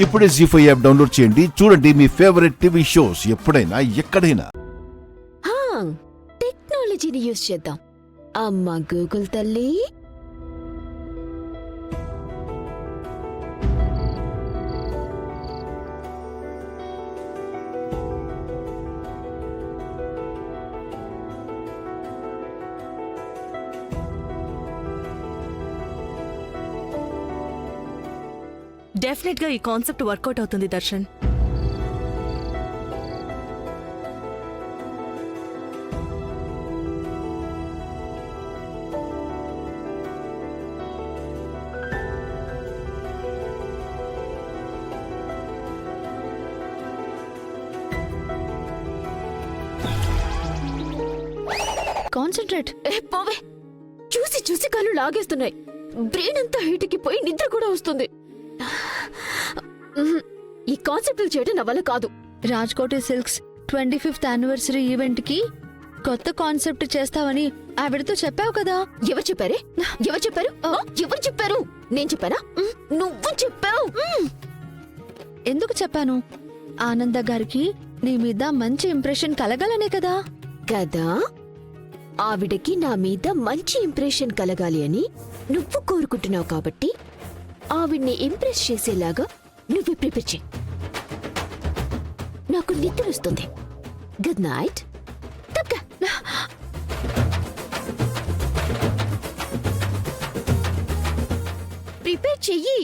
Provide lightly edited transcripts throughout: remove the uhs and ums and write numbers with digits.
ఇప్పుడే జీ5 app download చేయండి. చూడండి మీ ఫేవరెట్ టీవీ షోస్ ఎప్పుడైనా ఎక్కడైనా. టెక్నాలజీని యూజ్ చేద్దాం. అమ్మా గూగుల్ తల్లి, డెఫినెట్ గా ఈ కాన్సెప్ట్ వర్కౌట్ అవుతుంది దర్శన్. కాన్సంట్రేట్. పోవే, చూసి చూసి కళ్ళు లాగేస్తున్నాయి. బ్రెయిన్ అంతా హీట్కి పోయి నిద్ర కూడా వస్తుంది. ఈ కాన్సెప్ట్లు చేయడం నా వల్ల కాదు. Raj-Koti silks 25th anniversary event కి కొత్త కాన్సెప్ట్ చేస్తావని ఆవిడతో చెప్పావు కదా. ఎవరు చెప్పారే? ఎవరు చెప్పారు? ఎవరు చెప్పారు? నేను చెప్పానా? నువ్వు చెప్పావు. ఎందుకు చెప్పాను? ఆనంద గారికి నీ మీద మంచి ఇంప్రెషన్ కలగాలనే కదా. కదా, ఆవిడకి నా మీద మంచి ఇంప్రెషన్ కలగాలి అని నువ్వు కోరుకుంటున్నావు కాబట్టి ఆవిడ్ని ఇంప్రెస్ చేసేలాగా నువ్వు ప్రిపేర్ చేయి. నాకు నిద్ర వస్తుంది. Good night. ప్రిపేర్ చెయ్యి.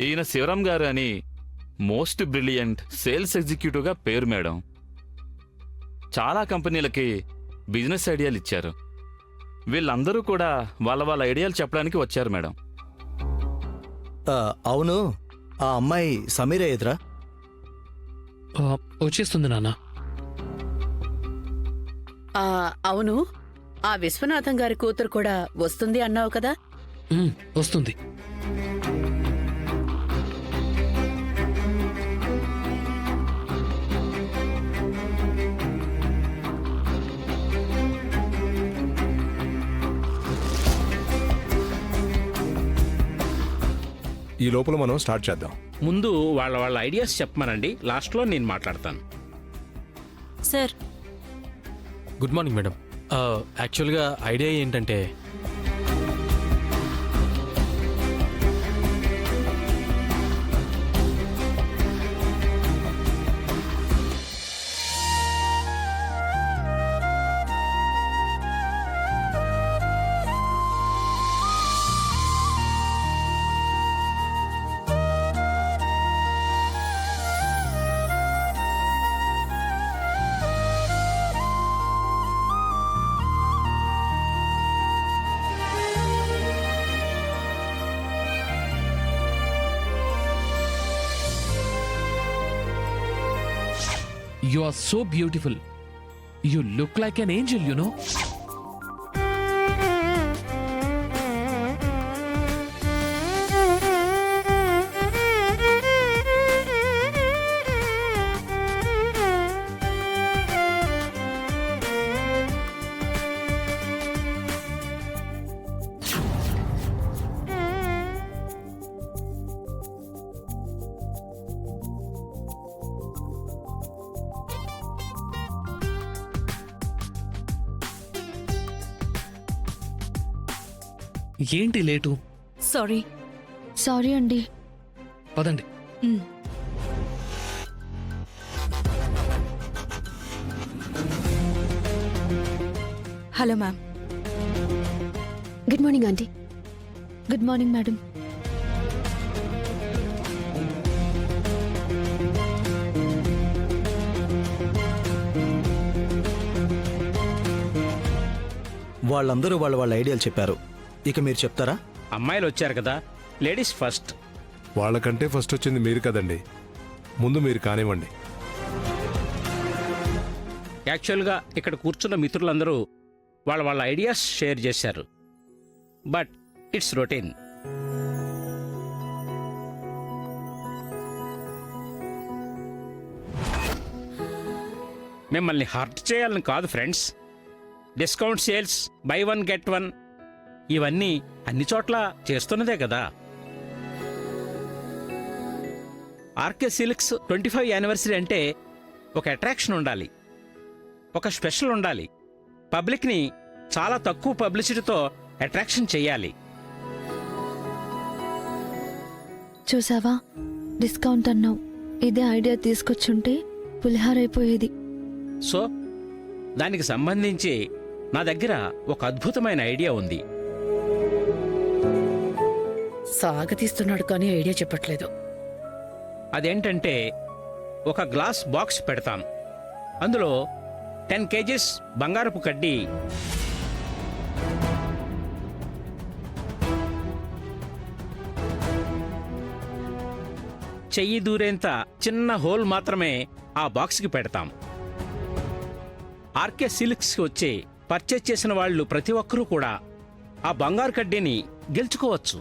ఈయన శివరాం గారు అని మోస్ట్ బ్రిలియంట్ సేల్స్ ఎగ్జిక్యూటివ్గా పేరు మేడం. చాలా కంపెనీలకి బిజినెస్ ఐడియాలు ఇచ్చారు. వీళ్ళందరూ కూడా వాళ్ళ వాళ్ళ ఐడియాలు చెప్పడానికి వచ్చారు మేడం. అవును, ఆ అమ్మాయి సమీర ఎదురా? వచ్చేస్తుంది నాన్న. అవును, ఆ విశ్వనాథం గారి కూతురు కూడా వస్తుంది అన్నావు కదా. వస్తుంది. ఈ లోపల మనం స్టార్ట్ చేద్దాం. ముందు వాళ్ళ ఐడియాస్ చెప్పమనండి, లాస్ట్లో నేను మాట్లాడతాను. Sir, good morning madam. యాక్చువల్గా ఐడియా ఏంటంటే, you are so beautiful. You look like an angel, you know. ఏంటి లేటు? సారీ. సారీ అండి. పదండి. Hello ma'am. Good morning aunty. Good morning madam. వాళ్ళందరూ వాళ్ళ ఐడియాలు చెప్పారు. ఇక మీరు చెప్తారా? అమ్మాయిలు వచ్చారు కదా, లేడీస్ ఫస్ట్. వాళ్ళకంటే ఫస్ట్ వచ్చింది మీరు కదండి, ముందు మీరు కానివ్వండి. యాక్చువల్గా ఇక్కడ కూర్చున్న మిత్రులందరూ వాళ్ళ ఐడియాస్ షేర్ చేశారు. But it's routine. మిమ్మల్ని హర్ట్ చేయాలని కాదు friends. Discount sales, by one get one, ఇవన్నీ అన్ని చోట్ల చేస్తున్నదే కదా. ఆర్కే సిల్క్స్ 25 యానివర్సరీ అంటే ఒక అట్రాక్షన్ ఉండాలి, ఒక స్పెషల్ ఉండాలి. పబ్లిక్ని చాలా తక్కువ పబ్లిసిటీతో అట్రాక్షన్ చెయ్యాలి. చూసావా, డిస్కౌంట్ అన్నావు. ఇదే ఐడియా తీసుకొచ్చుంటే పులిహారైపోయేది. సో దానికి సంబంధించి నా దగ్గర ఒక అద్భుతమైన ఐడియా ఉంది. సాగతీస్తున్నాడు కానీ ఐడియా చెప్పట్లేదు. అదేంటంటే ఒక గ్లాస్ బాక్స్ పెడతాం. అందులో 10 కేజీస్ బంగారపు కడ్డీ, చెయ్యి దూరేంత చిన్న హోల్ మాత్రమే ఆ బాక్స్కి పెడతాం. ఆర్కే సిల్క్స్కి వచ్చి పర్చేజ్ చేసిన వాళ్ళు ప్రతి ఒక్కరూ కూడా ఆ బంగారు కడ్డీని గెలుచుకోవచ్చు.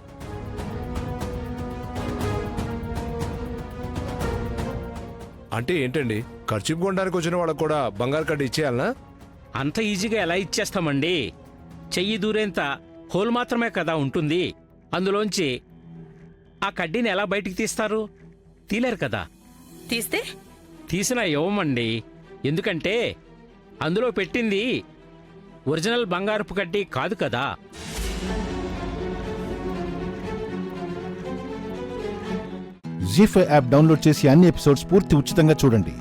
అంటే ఏంటండి, ఖర్చు కొనడానికి వచ్చిన వాళ్ళకు కూడా బంగారు కడ్డీ ఇచ్చేయాలనా? అంత ఈజీగా ఎలా ఇచ్చేస్తామండి? చెయ్యి దూరేంత హోల్ మాత్రమే కదా ఉంటుంది. అందులోంచి ఆ కడ్డీని ఎలా బయటికి తీస్తారు? తీలేరు కదా. తీస్తే తీసినా ఇవ్వమండి. ఎందుకంటే అందులో పెట్టింది ఒరిజినల్ బంగారపు కడ్డీ కాదు కదా. జీ5 యాప్ డౌన్లోడ్ చేసి అన్ని ఎపిసోడ్స్ పూర్తి ఉచితంగా చూడండి.